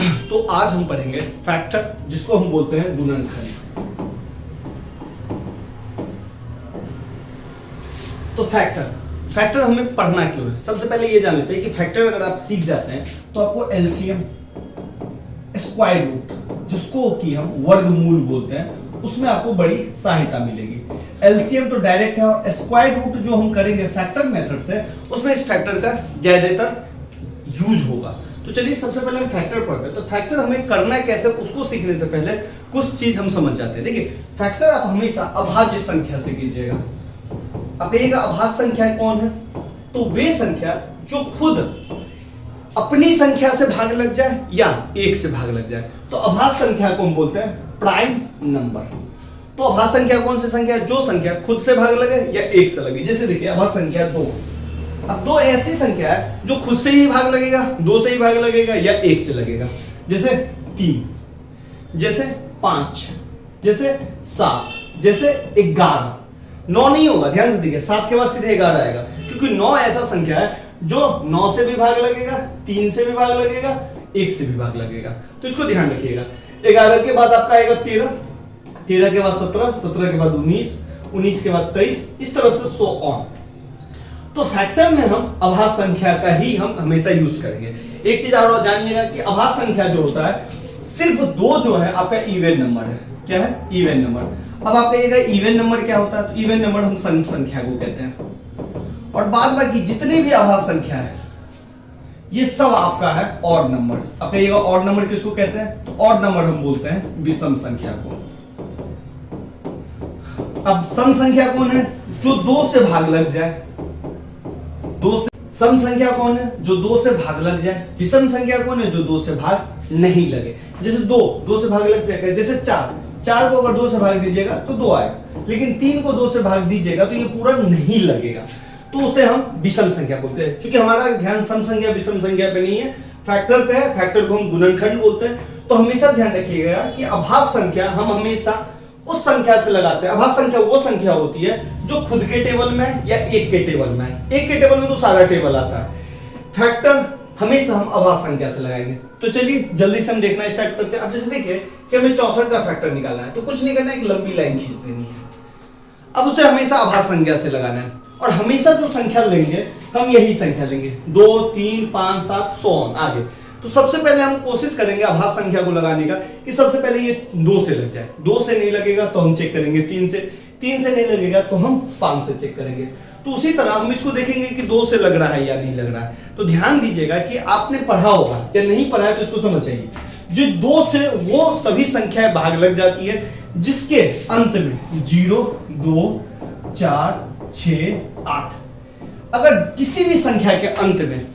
तो आज हम पढ़ेंगे फैक्टर, जिसको हम बोलते हैं गुणनखंड। तो फैक्टर हमें पढ़ना क्यों है? सबसे पहले ये जान लेते हैं कि फैक्टर अगर आप सीख जाते हैं तो आपको एलसीएम, स्क्वायर रूट, जिसको कि हम वर्गमूल बोलते हैं, उसमें आपको बड़ी सहायता मिलेगी। एलसीएम तो डायरेक्ट है, और स्क्वायर रूट जो हम करेंगे फैक्टर मेथड से, उसमें इस फैक्टर का ज्यादातर यूज होगा। तो चलिए सबसे पहले हम फैक्टर पढ़ते हैं। तो फैक्टर हमें करना कैसे, उसको सीखने से पहले कुछ चीज हम समझ जाते हैं। देखिए, फैक्टर आप हमेशा अभाज्य संख्या से कीजिएगा। अब कहिएगा अभाज्य संख्या कौन है? तो वे संख्या जो खुद अपनी संख्या से भाग लग जाए या एक से भाग लग जाए, तो अभाज्य संख्या को हम बोलते हैं प्राइम नंबर। तो अभाज्य संख्या कौन सी संख्या है? जो संख्या खुद से भाग लगे या एक से लगे। जैसे देखिए, अभाज्य संख्या 2। अब 2 ऐसी संख्या है जो खुद से ही भाग लगेगा, 2 से ही भाग लगेगा या 1 से लगेगा। जैसे 3, जैसे 5, जैसे 7, जैसे 11। 9 नहीं होगा, ध्यान से देखिए, 7 के बाद सीधे 11 आएगा, क्योंकि 9 ऐसा संख्या है जो 9 से भी भाग लगेगा, 3 से भी भाग लगेगा, 1 से भी भाग लगेगा। तो इसको ध्यान रखिएगा। 11 के बाद आपका आएगा 13, 13 के बाद 17, 17 के बाद 19, 19 के बाद 23, इस तरह से सो ऑन। तो फैक्टर में हम अभाज्य संख्या का ही हम हमेशा यूज करेंगे। एक चीज और जानिएगा कि अभाज्य संख्या जो होता है, सिर्फ 2 जो है आपका इवन नंबर है। क्या है? Even number. अब आप कहिएगा इवन नंबर क्या होता है? तो इवन नंबर हम सम संख्या को कहते हैं, और बाद बाकी जितने भी अभाज्य संख्या है ये सब आपका है ऑड नंबर। अब कहिएगा ऑड नंबर किसको कहते हैं? तो ऑड नंबर हम बोलते हैं विषम संख्या को। अब सम संख्या कौन है? जो 2 से भाग लग जाए। 2 से सम संख्या कौन है? जो 2 से भाग लग जाए। विषम संख्या कौन है? जो 2 से भाग नहीं लगे। जैसे 2 से भाग लग जाएगा। जैसे 4 को अगर 2 से भाग दीजिएगा तो 2 आएगा, लेकिन 3 को 2 से भाग दीजिएगा तो ये पूरा नहीं लगेगा, तो उसे हम विषम संख्या बोलते हैं। क्योंकि हमारा ध्यान सम संख्या विषम संख्या पे नहीं है, फैक्टर पे है। फैक्टर को हम गुणनखंड बोलते हैं। तो हमेशा ध्यान रखिएगा कि अभाज्य संख्या हम हमेशा उस संख्या से लगाते हैं। अभाज्य संख्या वो संख्या होती है जो खुद के टेबल में है या एक के टेबल में है। एक के टेबल में तो सारा टेबल आता है। फैक्टर हमेशा हम अभाज्य संख्या से लगाएंगे। तो चलिए जल्दी से हम देखना स्टार्ट करते हैं। अब जैसे देखिए कि हमें 64 का फैक्टर निकालना है, तो कुछ नहीं करना है, एक लंबी लाइन खींच देनी है। अब उसे हमेशा अभाज्य संख्या से लगाना है, और हमेशा जो संख्या लेंगे हम यही संख्या लेंगे, 2, 3, 5, 7 सो ऑन आगे। तो सबसे पहले हम कोशिश करेंगे अभाज्य संख्या को लगाने का कि सबसे पहले ये 2 से लग जाए। 2 से नहीं लगेगा तो हम चेक करेंगे 3 से, 3 से नहीं लगेगा तो हम 5 से चेक करेंगे। तो उसी तरह हम इसको देखेंगे कि 2 से लग रहा है या नहीं लग रहा है। तो ध्यान दीजिएगा कि आपने पढ़ा होगा या नहीं पढ़ा है तो इसको समझ चाहिए। जो 2 से वो सभी संख्याएं भाग लग जाती है जिसके अंत में 0, 2, 4, 6, 8। अगर किसी भी संख्या के अंत में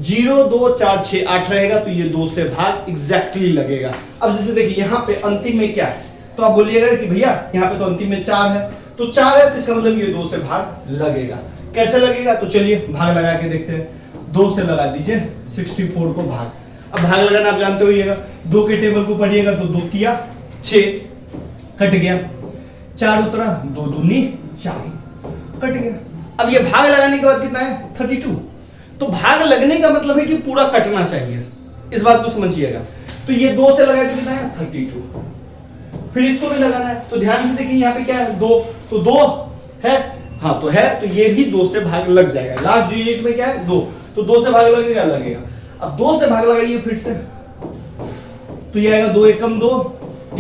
0, 2, 4, 6, 8 रहेगा तो ये 2 से भाग एग्जैक्टली लगेगा। अब जैसे देखिए यहाँ पे अंतिम में क्या है, तो आप बोलिएगा कि भैया यहाँ पे तो अंतिम में 4 है, तो 4 है तो इसका मतलब ये 2 से भाग लगेगा। कैसे लगेगा? तो चलिए भाग लगा के देखते हैं। 2 से लगा दीजिए 64 को भाग। अब भाग लगाना आप जानते होइएगा, 2 के टेबल को पढ़िएगा तो 2 तिया 6 कट गया, 4 उतरा, 2 दूनी 4 कट गया। अब ये भाग लगाने के बाद कितना है? 32। तो भाग लगने का मतलब है कि पूरा कटना चाहिए, इस बात को समझिएगा। तो ये 2 से लगा के कितना है? 32। फिर इसको भी लगाना है, तो ध्यान से देखिए यहाँ पे क्या है? 2, तो 2 है, हाँ तो है, तो ये भी 2 से भाग लग जाएगा। लास्ट डिजिट में क्या है? 2, तो 2 से भाग लगेगा, लगेगा। अब 2 से भाग लगाइए फिर से, तो ये आएगा 2 एकम 2,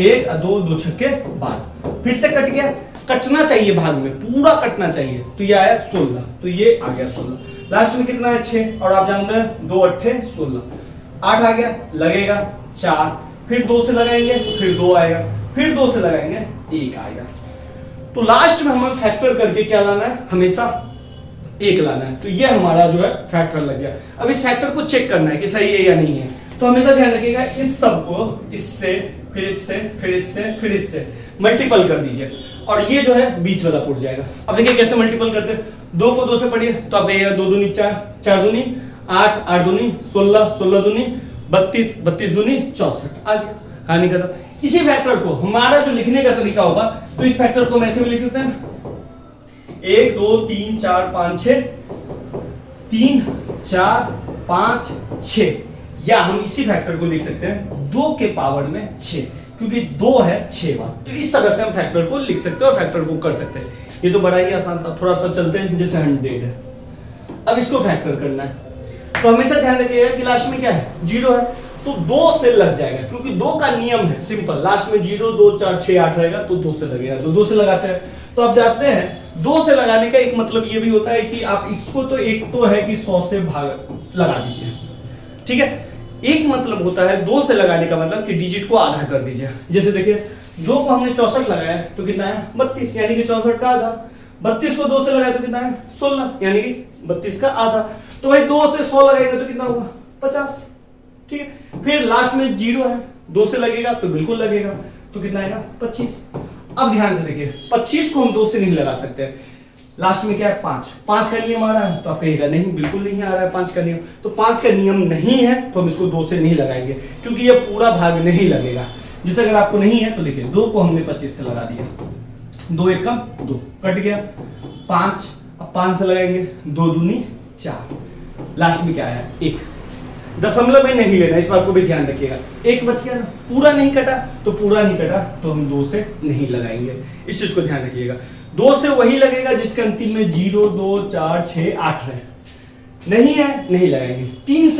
1 2, 2 छक्के 12। फिर से कट गया, कटना चाहिए, भाग में पूरा कटना चाहिए, तो ये आया 16, तो ये आ गया 16। लास्ट में कितना है? 6, और आप जानते हैं 2 8 16, 8 आ गया, लगेगा 4। फिर 2 से लगाएंगे तो फिर 2 आएगा, फिर 2 से लगाएंगे 1 आएगा। तो लास्ट में हमें फैक्टर करके क्या लाना है? हमेशा 1 लाना है। तो ये हमारा जो है फैक्टर लग गया। अब इस फैक्टर को चेक करना है कि सही है या नहीं है। तो हमेशा ध्यान रखिएगा, इस सब को इससे, फिर इससे, फिर इससे, फिर इससे मल्टीपल कर दीजिए, और ये जो है बीच वाला उठ जाएगा। अब देखिए कैसे मल्टीपल करते हैं। 2 को 2 से पढ़िए तो आप कहिएगा 2 दूनी 4, 4 दूनी 8, 8 दूनी 16, 16 दूनी 32, 32 दूनी 64 आ गया, कहानी खत्म। इसी फैक्टर को हमारा जो लिखने का तरीका होगा, तो इस फैक्टर को हम ऐसे भी लिख सकते हैं 1 2 3 4 5 6, 3 4 5 6। या हम इसी फैक्टर को लिख सकते हैं 2 के पावर में 6, क्योंकि 2 है 6 बार। तो इस तरह से हम फैक्टर को लिख सकते हैं और फैक्टर को कर सकते हैं। ये तो बड़ा ही आसान था। थोड़ा सा चलते हैं, जैसे 100 है, अब इसको फैक्टर करना है तो हमेशा ध्यान रखिएगा कि लास्ट में क्या है, 0 है, तो 2 से लग जाएगा, क्योंकि 2 का नियम है सिंपल, लास्ट में 0 2 4 6 8 रहेगा तो 2 से लगेगा, तो 2 से लगाते हैं। तो आप जानते हैं 2 से लगाने का एक मतलब ये भी होता है कि आप इसको तो एक तो है कि 100 से भाग लगा दीजिए, ठीक है। एक मतलब होता है 2 से लगाने का मतलब कि डिजिट को आधा कर दीजिए। जैसे देखिए 2 को हमने 64 लगाया तो कितना है 32, यानी कि 64 का आधा। 32 को 2 से लगाया तो कितना है 16, यानी कि 32 का आधा। तो भाई 2 से 100 लगाएंगे तो कितना होगा 50, ठीक है। फिर लास्ट में 0 है, 2 से लगेगा तो बिल्कुल लगेगा, तो कितना आएगा 25। अब ध्यान से देखिए 25 को हम 2 से नहीं लगा सकते, लास्ट में क्या है 5 का नियम आ रहा है, तो आप कहिएगा नहीं बिल्कुल नहीं आ रहा है 5 का नियम, तो 5 का नियम नहीं है तो हम इसको 2 से नहीं लगाएंगे, क्योंकि ये पूरा भाग नहीं लगेगा। जैसे अगर आपको नहीं है तो देखिए 2 को हमने 25 से लगा दिया, 2 1 कम 2 कट गया 5, अब 5 से लगाएंगे 2 दूनी 4, लास्ट में क्या आया 1। दशमलव में नहीं लेना, इस बात को भी ध्यान रखिएगा। 1 बच गया ना, पूरा नहीं कटा तो पूरा नहीं कटा तो हम 2 से नहीं लगाएंगे, इस चीज को ध्यान रखिएगा। 2 से वही लगेगा जिसके अंतिम में 0 2 4 6 8 है, नहीं है नहीं लगाएंगे। 3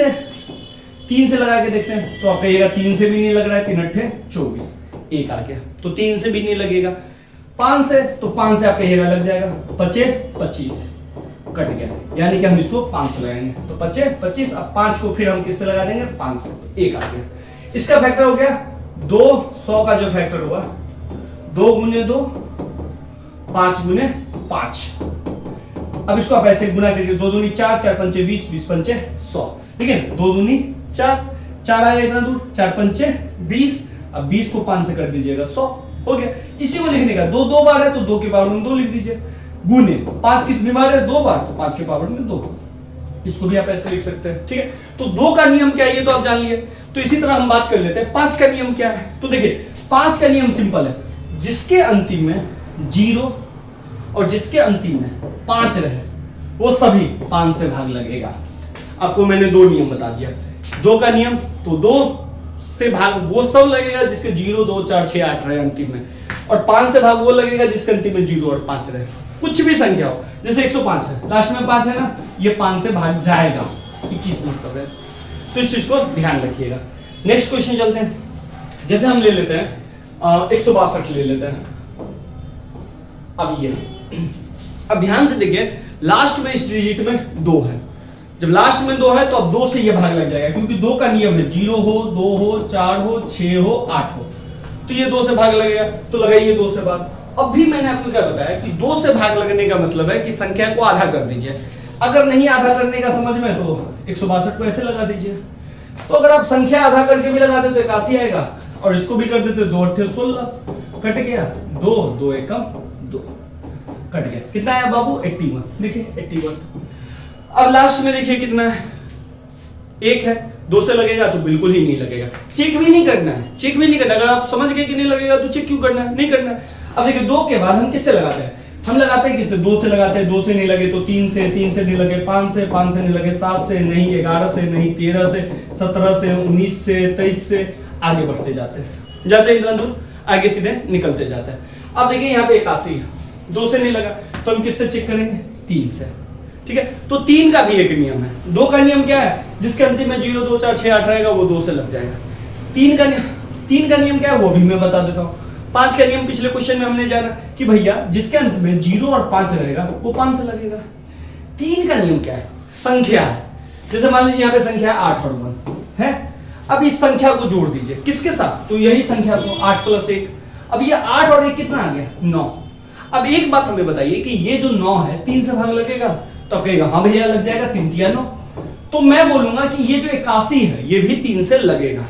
से लगा के देखते हैं तो आप कहिएगा 3 से भी नहीं लग रहा है, 3 8 24, 1 आ गया तो 3 से भी नहीं लगेगा। 5 से तो 5 से आप कहिएगा लग जाएगा, 5 25 कट गया, यानी कि हम इसको 5 से लगाएंगे तो 5 25। अब 5 को फिर हम किससे लगा देंगे 5 से, 1 आ गया। इसका फैक्टर हो गया 2, 100 का जो फैक्टर हुआ 2 गुने 2 5 गुने 5। अब इसको आप ऐसे गुना करिए, 2 दूनी 4 4 पंचे 20 20 पंचे 100, ठीक है। 2 दूनी 4 4 आया इतना दूर, 4 पंचे 20, अब 20 को 5 से कर दीजिएगा 100 हो गया। इसी को लिखने का 2 2 बार है तो 2 के पावर में 2 लिख दीजिए, गुने 5 कितनी बार है 2 बार, तो 5 के पावर में 2, इसको भी आप ऐसे लिख सकते हैं, ठीक है। तो 2 का नियम क्या है ये तो आप जान लिए। तो इसी तरह हम बात कर लेते हैं 5 का नियम क्या है। तो देखिए 5 का नियम सिंपल है, जिसके अंतिम में 0 और जिसके अंतिम में 5 रहे वो सभी 5 से भाग लगेगा। आपको मैंने 2 नियम बता दिया। 2 का नियम तो 2 से भाग वो सब लगेगा जिसके 0 2 4 6 8 रहे अंतिम में, और 5 से भाग वो लगेगा जिसके अंतिम में 0 और 5 रहे, कुछ भी संख्या हो। जैसे 105 है, लास्ट में 5 है ना, ये 5 से भाग जाएगा, 21 मतलब है। तो इस चीज को ध्यान रखिएगा। नेक्स्ट क्वेश्चन चलते हैं। जैसे हम ले लेते हैं 162 ले लेते हैं। अब ये अब ध्यान से देखिए लास्ट में इस डिजिट में 2 है, जब लास्ट में 2 है तो अब 2 से ये भाग लग जाएगा, क्योंकि 2 का नियम है 0 हो 2 हो 4 हो 6 हो 8 हो, तो ये 2 से भाग लगेगा, तो लगाइए 2 से भाग। अब भी मैंने आपको क्या बताया कि 2 से भाग लगने का मतलब है कि संख्या को आधा कर दीजिए। अगर नहीं आधा करने का समझ में तो 162 को ऐसे लगा दीजिए। तो अगर आप संख्या आधा करके भी लगा देते 81 आएगा, और इसको भी कर देते 2 8 16 कट गया, 2 2 1 2 कट गया, कितना आया बाबू 81, देखिए 81। अब लास्ट में देखिए कितना है 1 है, 2 से लगेगा तो बिल्कुल ही नहीं लगेगा, चेक भी नहीं करना है, चेक भी नहीं करना। अगर आप समझ गए कि नहीं लगेगा तो चेक क्यों करना है, नहीं करना है। अब देखिए 2 के बाद हम किससे लगाते हैं, हम लगाते हैं किससे 2 से लगाते हैं, 2 से नहीं लगे तो 3 से नहीं लगे, 5 से नहीं लगे, 7 से नहीं, 11 से नहीं, 13 से, 17 से, 19 से, 23 से, आगे बढ़ते जाते हैं इतना दूर, आगे सीधे निकलते जाते हैं। अब देखिए यहाँ पे 81 है, 2 से नहीं लगा तो हम किससे चेक करेंगे 3 से, ठीक है। तो 3 का भी एक नियम है। 2 का नियम क्या है, जिसके अंतिम में 0 2 4 6 8 रहेगा वो 2 से लग जाएगा। 3 का नियम क्या है वो भी मैं बता देता हूँ। 5 का नियम पिछले क्वेश्चन में हमने जाना कि भैया जिसके अंत में 0 और 5 रहेगा वो 5 से लगेगा। 3 का नियम क्या है, संख्या है। जैसे मान लीजिए यहाँ पे संख्या 8 और 1 है, अब इस संख्या को जोड़ दीजिए किसके साथ, तो यही संख्या को 8 + 1। अब ये 8 और 1 कितना आ गया 9। अब एक बात हमें बताइए कि ये जो 9 है 3 से भाग लगेगा, तो आप कहेगा हाँ भैया लग जाएगा, 3 3 9। तो मैं बोलूंगा कि ये जो 81 है ये भी 3 से लगेगा।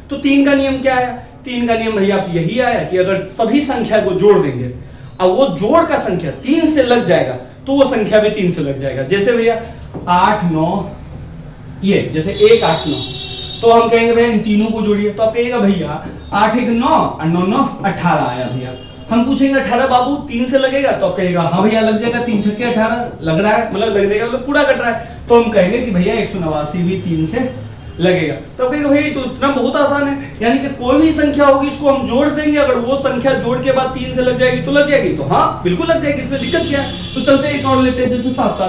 तो 3 का नियम क्या है, 3 का नियम भैया यही आया कि अगर सभी संख्या को जोड़ देंगे और वो जोड़ का संख्या 3 से लग जाएगा तो वो संख्या भी 3 से लग जाएगा। जैसे भैया 8 9 ये जैसे 1 8 9, तो हम कहेंगे भैया इन तीनों को जोड़िए, तो आप कहिएगा भैया 8 1 9 और 9 9 18 आया भैया। हम पूछेंगे 18 बाबू 3 से लगेगा, तो आप कहेगा हाँ भैया लग जाएगा, 3 छक्के 18 लग रहा है, मतलब लगने का मतलब पूरा कट रहा है। तो हम कहेंगे कि भैया 189 भी 3 से लगेगा। तो कहेगा भाई तो इतना बहुत आसान है, यानी कि कोई भी संख्या होगी इसको हम जोड़ देंगे, अगर वो संख्या जोड़ के बाद 3 से लग जाएगी तो लग जाएगी, तो हाँ बिल्कुल लग जाएगी, इसमें दिक्कत क्या है। तो चलते एक और लेते हैं, जैसे 7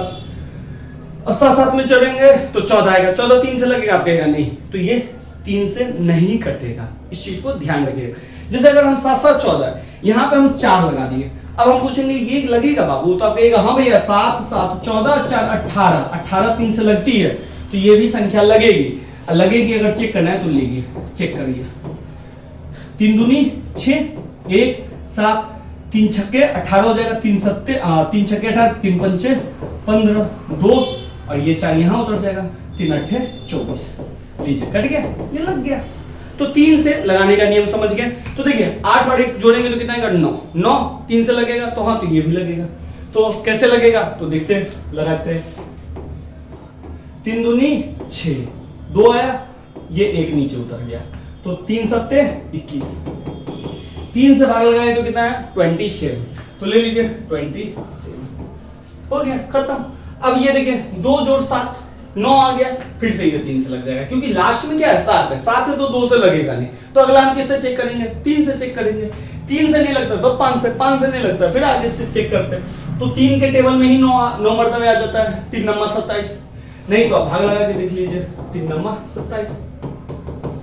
और 7 में चढ़ेंगे तो 14 आएगा, 14 3 से लगेगा, आप कहेगा नहीं, तो ये 3 से नहीं कटेगा, इस चीज को ध्यान रखिएगा। जैसे अगर हम 7 7 14 यहाँ पे हम 4 लगा दिए, अब हम पूछेंगे ये लगेगा बाबू, तो आप कहेगा हाँ भैया 7 7 14 4 18, 18 3 से लगती है तो ये भी संख्या लगेगी। लगेगी अगर चेक करना है तो लीजिए चेक करिए, 3 दूनी 6 1 7 3 छक्के 18 हो जाएगा, 3 सत्ते 3 छक्के 18 3 पंचे 15 2 और ये 4 यहाँ उतर जाएगा, 3 अट्ठे 24, लीजिए कट गया, ये लग गया। तो 3 से लगाने का नियम समझ गए। तो देखिए 8 और 1 जोड़ेंगे तो कितना आएगा 9, 9 3 से लगेगा तो हाँ तो ये भी लगेगा। तो कैसे लगेगा तो देखते हैं, लगाते हैं, 3 दूनी 6 2 आया, ये 1 नीचे उतर गया, तो 3 सत्ते 21, 3 से भाग लगाए तो कितना है 27, तो ले लीजिए 27 हो गया खत्म। अब ये देखिए 2 जोड़ 7 9 आ गया, फिर से ये 3 से लग जाएगा, क्योंकि लास्ट में क्या है 7 है, 7 है तो 2 से लगेगा नहीं, तो अगला हम किससे चेक करेंगे 3 से चेक करेंगे, 3 से नहीं लगता तो 5 से, 5 से नहीं लगता फिर आगे से चेक करते हैं। तो 3 के टेबल में ही 9 मरतबे आ जाता है, 3 नंबर 27, नहीं तो आप भाग लगा के देख लीजिए, 3 नंबर 27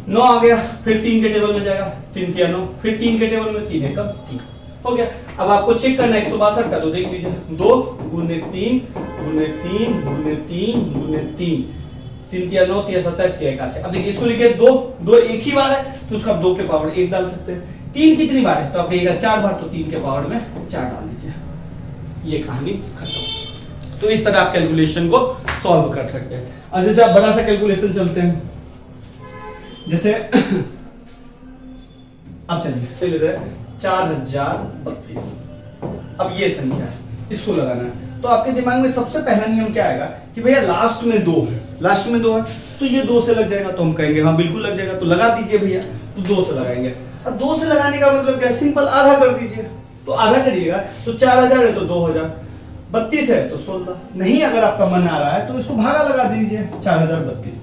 9 आ गया, फिर 3 के टेबल में जाएगा, 3 तिया 9, फिर 3 के टेबल में 3 है कब 3 हो गया। अब आपको चेक करना है 162 का, तो देख लीजिए 2 गुने 3 गुने 3 गुने 3 गुने 3, 3 तिया 9 तिया 27 तिया 81। अब देखिए इसको लिखिए 2 2 एक ही बार है तो उसका 2 के पावर 1 डाल सकते हैं, 3 कितनी बार है तो आप कहिएगा 4 बार, तो 3 के पावर में 4 डाल दीजिए, ये कहानी खत्म। तो इस तरह आप कैलकुलेशन को सॉल्व कर सकते हैं। अब जैसे आप बड़ा सा कैलकुलेशन चलते हैं, जैसे अब चलिए 4032, अब ये संख्या है, इसको लगाना है, तो आपके दिमाग में सबसे पहला नियम क्या आएगा कि भैया लास्ट में 2 है, लास्ट में 2 है तो ये 2 से लग जाएगा, तो हम कहेंगे हाँ बिल्कुल लग जाएगा, तो लगा दीजिए भैया, तो 2 से लगाएंगे। अब 2 से लगाने का मतलब क्या, सिंपल आधा कर दीजिए, तो आधा करिएगा तो 4000 है तो 2000, 32 है तो 16, नहीं अगर आपका मन आ रहा है तो इसको भागा लगा दीजिए 4032।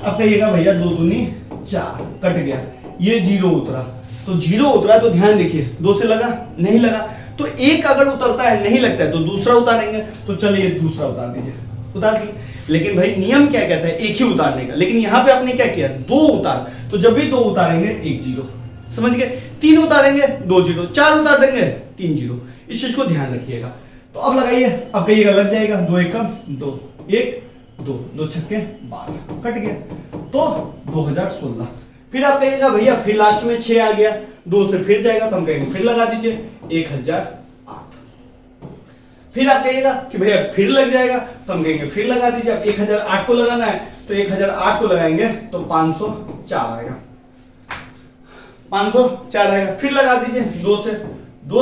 अब कहिएगा भैया 2 दूनी 4 कट गया, ये 0 उतरा, तो 0 उतरा तो ध्यान देखिए 2 से लगा नहीं लगा, तो एक अगर उतरता है नहीं लगता है तो दूसरा उतारेंगे, तो चलिए दूसरा उतार दीजिए, उतार दिए। लेकिन भाई नियम क्या कहता है एक ही उतारने का, लेकिन यहाँ पे आपने क्या किया 2 उतार, तो जब भी 2 उतारेंगे 1 0, समझ गए, 3 उतारेंगे 2 0, 4 उतार देंगे 3 0, इस चीज को ध्यान रखिएगा। तो अब लगाइए, अब कहिएगा लग जाएगा, 2 1 2 1 2 2 छक्के 12 कट गया, तो 2016। फिर आप कहिएगा भैया फिर लास्ट में 6 आ गया, 2 से फिर जाएगा तो हम कहेंगे फिर लगा दीजिए 1008। फिर आप कहिएगा कि भैया फिर लग जाएगा तो हम कहेंगे फिर लगा दीजिए। अब 1008 को लगाना है तो 1008 को लगाएंगे तो 504 आएगा, 504 आएगा, फिर लगा दीजिए 2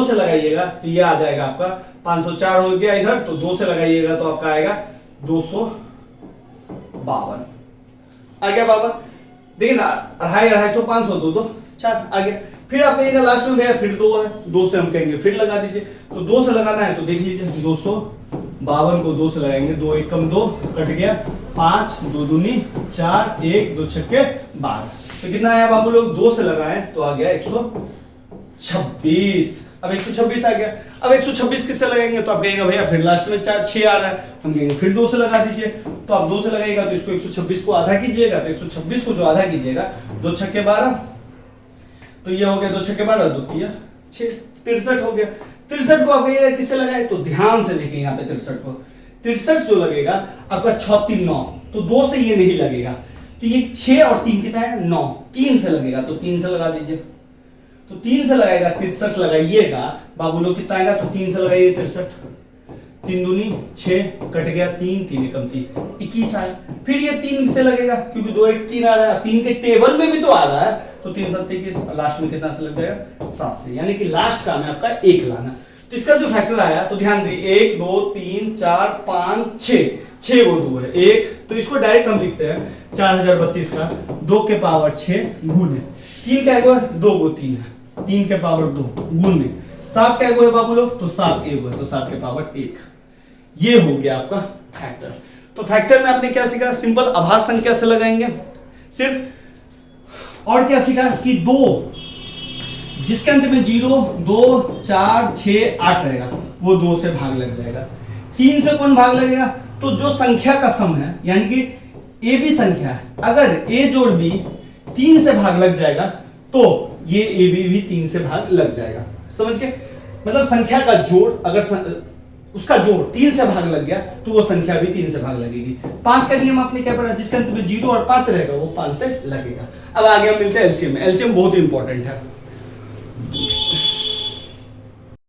से लगाइएगा तो ये आ जाएगा आपका 504 हो गया इधर, तो 2 से लगाइएगा तो आपका आएगा 252 आ गया बाबा, देखिए ना 250 250 500 2 2 4 आ गया। फिर आप कहिएगा लास्ट में भैया फिर 2 है, 2 से हम कहेंगे फिर लगा दीजिए, तो 2 से लगाना है तो देख लीजिए 252 को 2 से लगाएंगे, 2 1 कम 2 कट गया, 5 2 दूनी 4 1 2 छक्के 12, तो कितना आया बाबू लोग 2 से लगाए तो आ गया 126। अब 126 आ गया, अब 126 किससे लगाएंगे तो आप कहेंगे भैया फिर लास्ट में 4 6 आ रहा है, हम कहेंगे फिर 2 से लगा दीजिए, तो आप 2 से लगाएगा तो इसको 126 को आधा कीजिएगा, तो 126 को जो आधा कीजिएगा 2 छक्के 12, तो ये हो गया 2 छक्के 12 2 तिया 6 63 हो गया। 63 को आप कहिएगा किससे लगाए, तो ध्यान से देखिए यहाँ पे 63 को, 63 जो लगेगा आपका 6 3 9, तो 2 से ये नहीं लगेगा, तो ये 6 और 3 कितना है 9, 3 से लगेगा, तो 3 से लगा दीजिए, तो 3 से लगाएगा 63 लगाइएगा बाबू लोग, कितना आएगा तो 3 से लगाइए 63, 3 दूनी 6 कट गया, 3 3 कम 3 21 आया। फिर ये 3 से लगेगा क्योंकि 2 1 3 आ रहा है, 3 के टेबल में भी तो आ रहा है, तो 3 7 21, लास्ट में कितना से लग जाएगा 7 से, यानी कि लास्ट काम है आपका 1 लाना। तो इसका जो फैक्टर आया तो ध्यान दीजिए 1 2 3 4 5 6 वो 2 है 1, तो इसको डायरेक्ट हम लिखते हैं 4032 का 2 के पावर 6 गुने 3 का एगो है 2 गो 3 है, 3 के पावर 2 गुने 7 का एगो है बाबू लोग, तो 7 एगो है तो 7 के पावर 1, ये हो गया आपका फैक्टर। तो फैक्टर में आपने क्या सीखा, सिंपल अभाज्य संख्या से लगाएंगे, सिर्फ और क्या सीखा कि 2 जिसके अंत में 0, 2, 4, 6, 8 रहेगा वो 2 से भाग लग जाएगा। 3 से कौन भाग लगेगा? तो जो संख्या का सम है यानी कि ए बी संख्या है, अगर ए जोड़ बी 3 से भाग लग जाएगा तो ये ए बी भी 3 से भाग लग जाएगा। समझ गए? मतलब संख्या का जोड़ अगर उसका जोड़ 3 से भाग लग गया तो वो संख्या भी 3 से भाग लगेगी। 5 का नियम आपने क्या पढ़ा? जिसके अंत में 0 और 5 रहेगा वो 5 से लगेगा। अब आगे हम मिलते हैं एलसीएम में। एलसीएम बहुत इंपॉर्टेंट है।